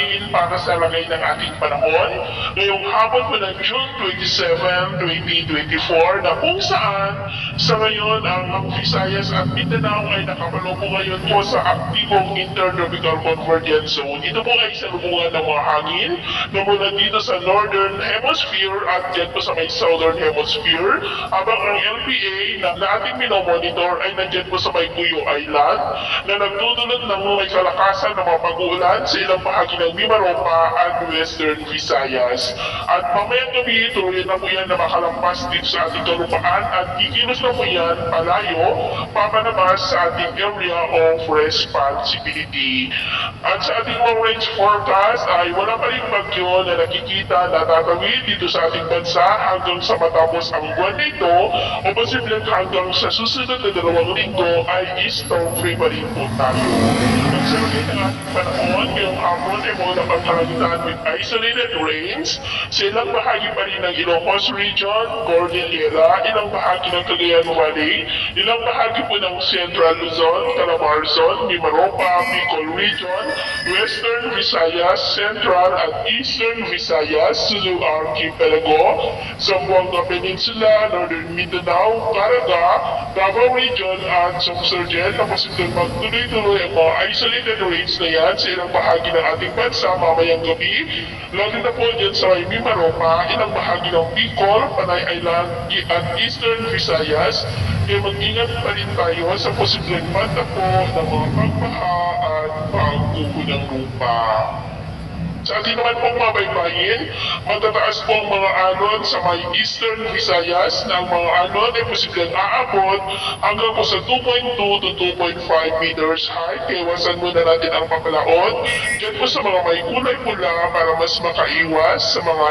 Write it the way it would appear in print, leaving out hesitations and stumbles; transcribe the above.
natin para sa lagay ng ating panahon ngayong hapon po ng June 27, 2024 na kung saan sa ngayon ang Visayas at Mindanao ay nakapaloob ngayon po sa aktibong intertropical convergence zone. Ito po ay salubungan ng mga hangin na mula dito sa Northern Hemisphere at dyan po sa may Southern Hemisphere, habang ang LPA na ating minomonitor ay nandyan po sa may Cuyo Island na nagdudulot ng may kalakasan ng mga pag-uulan sa ilang bahagi ng Mimaropa at Western Visayas. At mamayang gabi, tuloy na po yan na makalampas dito sa ating kalupaan at kikilos na po yan palayo, papanabas sa ating area of responsibility. At sa ating long range forecast ay wala pa rin bagyo na nakikita na tatawid dito sa ating bansa hanggang sa matapos ang buwan na ito o posibleng hanggang sa susunod na 2 linggo ay storm free pa rin po tayo. At sa ulit ng ating panahon, ngayong hapon ay mga napagkakagitan with isolated rains sa ilang bahagi pa rin ng Ilocos Region, Cordillera, ilang bahagi ng Cagayan Valley, ilang bahagi po ng Central Luzon, Calabarzon, Mimaropa, Bicol Region, Western Visayas, Central at Eastern Visayas, Sulu Archipelago, Zamboanga Peninsula, Northern Mindanao, Caraga, Davao Region at Sumsurgen na posibleng magtuloy-tuloy ang mga isolated rains na yan sa ilang bahagi ng ating bansa mamayang gabi, lalo na po dyan sa may Mimaropa, ilang bahagi ng Bicol, Panay Island at Eastern Visayas, kaya mag-ingat pa rin tayo sa posibleng pagtapo ng mga pagbaha at pagguho ng lupa. Sa atin naman pong mga baybayin, matataas pong mga alon sa may Eastern Visayas na ang mga alon ay posibleng aabot hanggang po sa 2.2 to 2.5 meters high. Kaya iwasan muna natin ang papalaon dyan po sa mga may kulay pula para mas makaiwas sa mga